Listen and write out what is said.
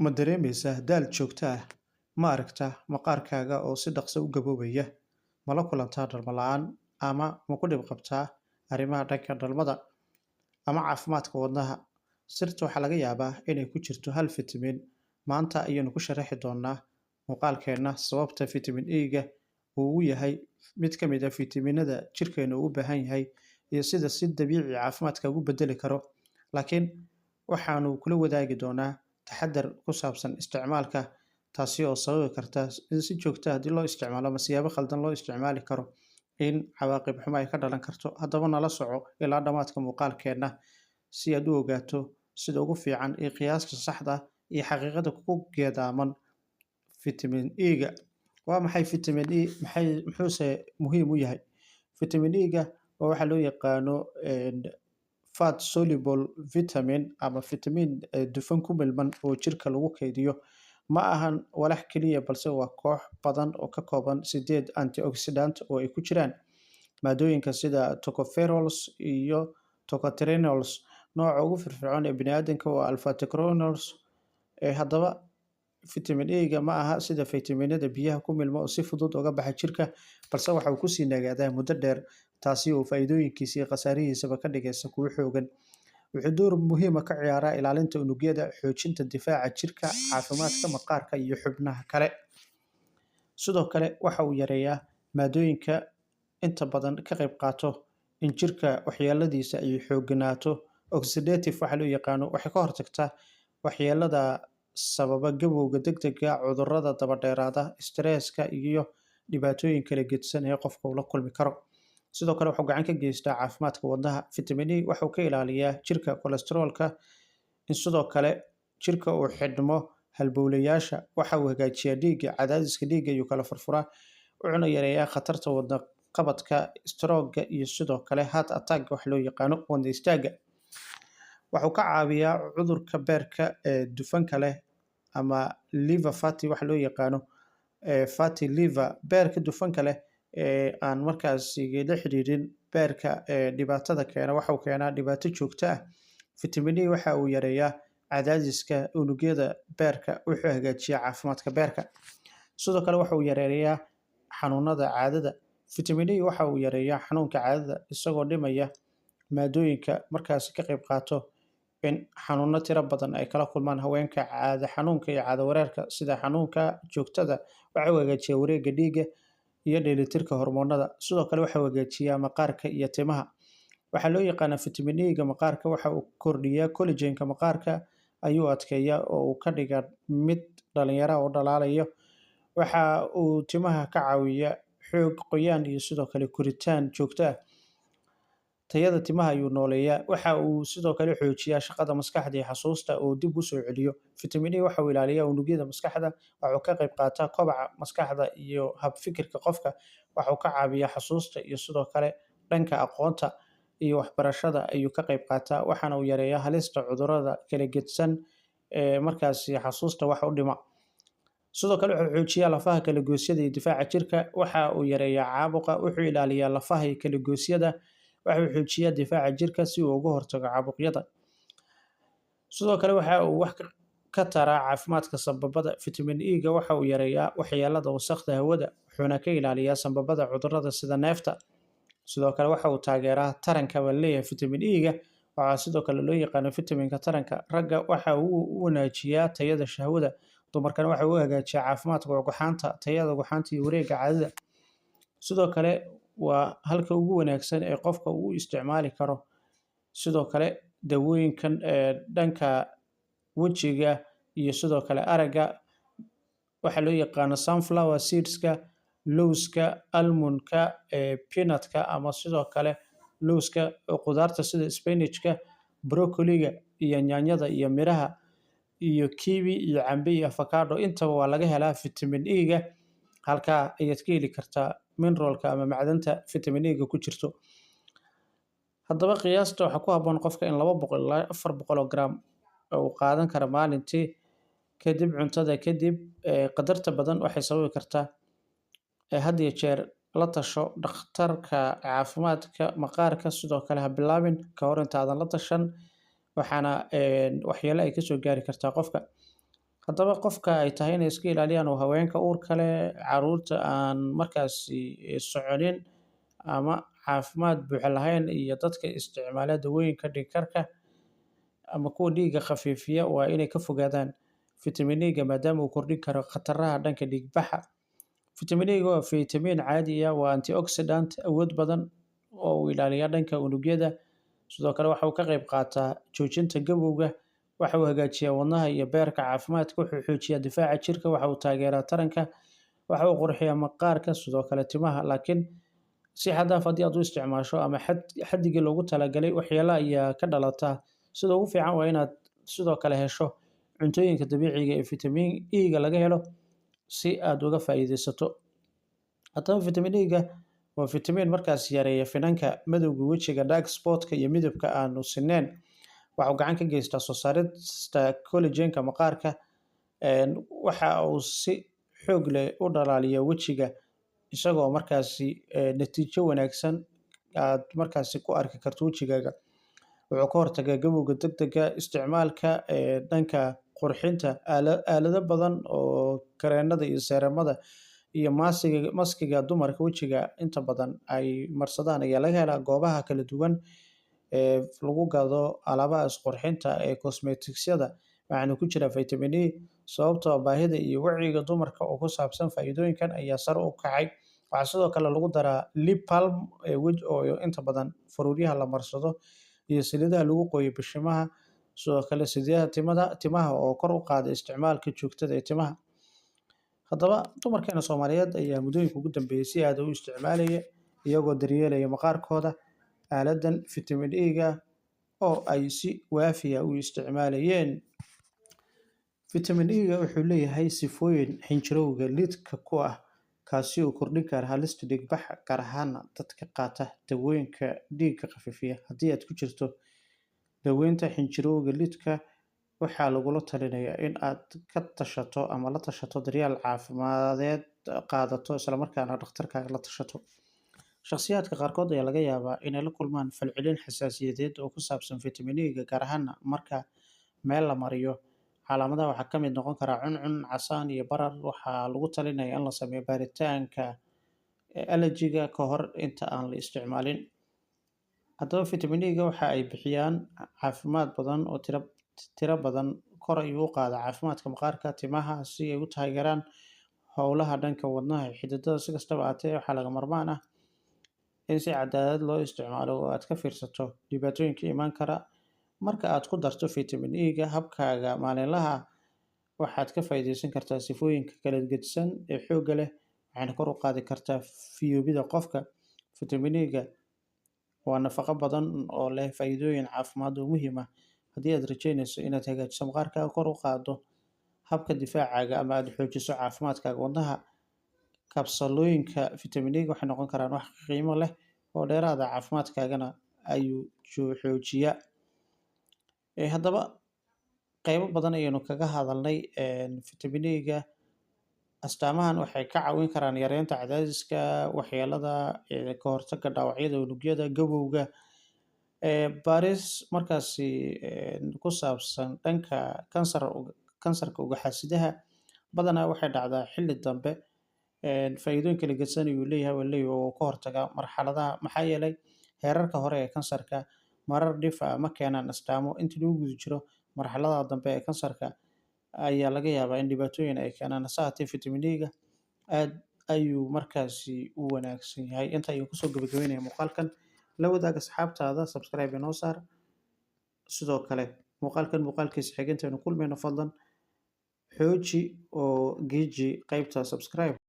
Ma dareemaysaa daal joogto ah? Ma aragtaa maqaarkaaga oo si dhaqso u gaboobaya? Ma la kulantaa dhalmo la'aan? Ama ma ku dhib qabtaa arrimaha dhanka dhalmada ama caafimaadka wadnaha? Sirta waxaa laga yaabaa inay ku jirto hal fitamiin. Maanta ayaanu ku sharaxi doonaa muuqaalkeenna sababta fitamiin E-ga uu u yahay mid ka mid ah fitamiinada jirkeenu u baahan yahay iyo sida si dabiici caafimaadka ugu bedeli karo. Laakiin waxaanu kula wadaagi doonaa taxadar ku saabsan isticmaalka, taasi oo sababi karta in si joogto ah haddii loo isticmaalo ama siyaabo khaldan loo isticmaali karo in cawaaqib xumo ay ka dhalan karto. Haddaba nala soco ilaa dhammaadka muuqaalkeenna si aad u ogaato sida ugu fiican ee qiyaasta saxda ah iyo xaqiiqada ku geedaaman fitamiin E-ga. Waa maxay fitamiin E? Muxuuse muhiim u yahay? Fitamiin E-ga waa waxa loo yaqaano fat soluble vitamin ama fitamiin dufan ku milman oo jirka lagu kaydiyo. Ma ahan walax keliya balse waa koox badan oo ka kooban 8 antioxidant oo ay ku jiraan maadooyinka sida tocopherols iyo tocotrienols. Nooca ugu firfircoon ee bini'aadamka waa alpha tocopherols. Haddaba fitamiin E-ga ma aha sida fitamiinada biyaha ku milma oo si fudud uga baxa jirka, balse waxa uu ku sii nagaadaa muddo dheer, taasi oo faa'iidooyinkiisa iyo khasaarihiisaba ka dhigaysa kuwo xooggan. Wuxuu door muhiim ah ka ciyaaraa ilaalinta unugyada, xoojinta difaaca jirka, caafimaadka maqaarka iyo xubnaha kale. Sidoo kale waxa uu yareeyaa maadooyinka inta badan ka qayb qaato in jirka waxyeeladiisa ay xoogganaato. Oxidative waxa loo yaqaano waxay ka hortagtaa waxyeelada sababa gabowga degdega, cudurrada daba dheeraada, stresska iyo dhibaatooyin kala geddisan ee qofka uu la kulmi karo. Sidoo kale wuxuu gacan ka geystaa caafimaadka wadnaha. Fitamiin E wuxuu ka ilaaliyaa jirka kolestaroolka, in sidoo kale jirka uu xidhmo halbowlayaasha. Waxa uu hagaajiyaa dhiigga, cadaadiska dhiigga ayuu kala furfuraa, wuxuuna yareeyaa khatarta wadne qabadka, stroke iyo sidoo kale heart attack wax loo yaqaano wadne istaagga. Wuxuu ka caawiyaa cudurka beerka ee dufanka leh ama liver fatty wax loo yaqaano fatty liver. Beerka dufanka leh aan markaasi la xiriirin beerka dhibaatada keena waxa uu keenaa dhibaato joogto ah. Fitamiin E waxa uu yareeyaa cadaadiska unugyada beerka, wuxuu hagaajiyaa caafimaadka beerka. Sidoo kale waxa uu yareeyaa xanuunada caadada. Fitamiin E waxa uu yareeyaa xanuunka caadada isagoo dhimaya maadooyinka markaasi ka qayb qaato in xanuuno tiro badan ay kala kulmaan haweenka. Caado xanuunka iyo caado wareerka sida xanuunka joogtada waxa uu hagaajiyaa wareegga dhiigga iyo dheelitirka hormoonnada. Sidoo kale waxa uu hagaajiyaa maqaarka iyo timaha. Waxaa loo yaqaanaa fitamiin E-ga maqaarka waxa uu kordhiyaa collagen-ka maqaarka, ayuu adkeeyaa oo uu ka dhigaa mid dhalinyaro oo dhalaalayo. Waxa uu timaha ka caawiyaa xoog, qoyaan iyo sidoo kale koritaan joogto ah. Tayada timaha ayuu nooleeyaa. Waxa uu sidoo kale xoojiyaa shaqada maskaxda iyo xasuusta oo dib u soo celiyo. Fitamiin E waxa uu ilaaliyaa unugyada maskaxda, waxa uu ka qayb qaataa kobaca maskaxda iyo habfikirka qofka. Waxa uu ka caawiyaa xasuusta iyo sidoo kale dhanka aqoonta iyo waxbarashada ayuu ka qayb qaataa. Waxaana uu yareeyaa halista cudurrada kala geddisan ee markaasi xasuusta wax u dhima. Sidoo kale wuxuu xoojiyaa lafaha kala goosyada iyo difaaca jirka. Waxa uu yareeyaa caabuqa, wuxuu ilaaliyaa lafaha iyo kala goosyada. Waxa uu xoojiyaa difaaca jirka si uu uga hortago caabuqyada. Sidoo kale waxa uu wax ka taraa caafimaadka sambabada. Fitamiin E-ga waxa uu yareeyaa waxyeelada wasakhda hawada, wuxuuna ka ilaaliyaa sambabada cudurrada sida neefta. Sidoo kale waxa uu taageeraa taranka baa leeyahay fitamiin E-ga. Waxaa sidoo kale loo yaqaano fitamiinka taranka. Ragga waxa uu u wanaajiyaa tayada shahwada, dumarkana waxa uu hagaajiyaa caafimaadka ugxaanta, tayada ugxaanta iyo wareegga caadada. Sidoo kale waa halka ugu wanaagsan ee qofka uu isticmaali karo. Sidoo kale dawooyinkan dhanka wejiga iyo sidoo kale aragga waxa loo yaqaano sunflower seedska, lowska, almondka, peanutka ama sidoo kale lowska, qudaarta sida spinachka, broccoli-ga iyo yaanyada iyo miraha iyo kiwi iyo cambe iyo avocado. Intaba waa laga helaa fitamiin E-ga. Halkaa ayaad ka heli kartaa mineralka ama macdanta fitamiin E-ga ku jirto. Haddaba qiyaasta waxaa ku habboon qofka in 200 ilaa 400 oo gram uu qaadan karo maalintii kadib cuntada. Kadib qadarta badan waxay sababi kartaa had iyo jeer la tasho dhakhtarka caafimaadka maqaarka. Sidoo kale ha bilaabin ka hor intaadan la tashan, waxaana waxyeelo ay kasoo gaari kartaa qofka. haddaba qofka ay tahay inay iska ilaaliyaan oo haweenka uurka leh, carruurta aan markaasi soconin ama caafimaad buuxa lahayn, iyo dadka isticmaala dawooyinka dhiig-karka ama kuwa dhiigga khafiifiya waa inay ka fogaadaan Vitamin A-ga maadaama uu kordhin karo khataraha dhanka dhiig-baxa. Vitamin A-ga waa fitamiin caadi ah, waa antioxidant awood badan oo u ilaaliya dhanka unugyada. Sidoo kale waxa uu ka qayb qaataa joojinta gabowga, waxa uu hagaajiyaa wadnaha iyo beerka caafimaadka, wuxuu xoojiyaa difaaca jirka, waxa uu taageeraa taranka, waxa uu qurxiyaa maqaarka, sidoo kale timaha. Laakiin si xad dhaaf haddii aad u isticmaasho ama xaddigii loogu talagalay, waxyeello ayaa ka dhalata. Sida ugu fiican waa inaad sidoo kale hesho cuntooyinka dabiiciga ah ee Vitamin E-ga laga helo si aad uga faa'iidaysato. Haddaba Vitamin A-ga waa fitamiin markaas yareeya finanka madowga wejiga, dark spot-ka, iyo midabka aan sinnayn. Waxa uu gacan ka geystaa soo saarista collagen-ka maqaarka, waxa uu si xoog leh u dhalaaliyaa wejiga, isagoo markaasi natiijo wanaagsan aad markaasi ku arki karto wejigaaga. Wuxuu ka hortagaa gabowga degdega ah. Isticmaalka dhanka qurxinta aalado badan oo kareennada iyo seeramada iyo maskiga dumarka wejiga inta badan ay marsadaan ayaa laga helaa goobaha kala duwan ee lagu gado alaabaha isqurxinta ee cosmetics-yada, waxaana ku jira Vitamin A. Sababtoo ah baahida iyo wacyiga dumarka oo ku saabsan faa'iidooyinkan ayaa sare u kacay. Waxaa sidoo kale lagu daraa lip balm oo inta badan faruuryaha la marsado, iyo saliidaha lagu qooyo bishimaha, sidoo kale saliidaha timaha oo kor u qaada isticmaalka joogtada ah ee timaha. Haddaba dumarkeena Soomaaliyeed ayaa muddooyinka ugu dambeeyay si aad ah u isticmaalaya, iyagoo daryeelaya maqaarkooda, aaladdan Vitamin A-ga oo ay si waafi ah u isticmaalayeen. Vitamin A-ga wuxuu leeyahay sifooyin xinjirowga lidka ku ah, kaasi oo kordhin kara halista dhiig-baxa, gaar ahaan dadka qaata dawooyinka dhiigga khafiifiya. Haddii aad ku jirto daaweynta xinjirowga lidka, waxaa lagula talinayaa in aad ka tashato ama la tashato daryeel caafimadeed qaadato, isla markaana dhakhtarkaaga la tashato. Shakhsiyaadka qaarkood ayaa laga yaabaa inay la kulmaan falcelin xasaasiyadeed oo ku saabsan Vitamin A-ga, gaar ahaan marka meel la mariyo. Calaamadaha waxaa ka mid noqon kara cuncun, casaan, iyo barar. Waxaa lagu talinayaa in la sameeyo baaritaanka allergy-ga ka hor inta aan la isticmaalin. Haddaba Vitamin A-ga waxa ay bixiyaan caafimaad badan oo tiro badan, kor ayuu u qaadaa caafimaadka maqaarka, timaha, si ay u taageeraan howlaha dhanka wadnaha iyo xididada. Si kastaba ha ahaatee, waxaa lagama maarmaan ah in si cadaalad loo isticmaalo oo aad ka fiirsato dhibaatooyinka iman kara. Marka aad ku darto Vitamin A-ga habkaaga maalinlaha ah, waxaad ka faa'iidaysan kartaa sifooyinka kala gedisan ee xoogga leh, waxayna kor u qaadi kartaa fayoobida qofka. Vitamin A-ga waa nafaqo badan oo leh faa'iidooyin caafimaad oo muhiim ah. Haddii aad rajeynayso inaad hagaajiso maqaarkaaga, kor u qaaddo habka difaacaaga, ama aad xoojiso caafimaadkaaga wadnaha, kabsalooyinka Vitamin A-ga waxay noqon karaan wax qiimo leh oo dheeraad ah, caafimaadkaagana ayuu xoojiyaa. Haddaba qaybo badan ayaynu kaga hadalnay Vitamin A-ga. Astaamahan waxay ka caawin karaan yareynta cadaadiska, waxyeellada, ka hortagga dhaawacyada unugyada, gabowga. Baaris markaasi ku saabsan dhanka kansarka ugxan-sidaha badanaa waxay dhacdaa xilli dambe. Faa'iidooyin kala gedsan ayuu leeyahay oo ka hortaga marxaladaha, maxaa yeelay heerarka hore ee kansarka marar dhif ah ma keenaan astaamo. Inta lagu guda jiro marxaladaha dambe ee kansarka ayaa laga yaabaa in dhibaatooyin ay keenaan. Hase ahaatee, Vitamin A-ga aad ayuu markaasi u wanaagsan yahay. Inta ayaan kusoo gabagabeynaya muuqaalkan. La wadaag asxaabtaada, subscribe inoo saar. Sidoo kale muuqaalkan muuqaalkiisa xigeenteenu kulmayno, fadlan xooji oo geeji qaybta subscribe.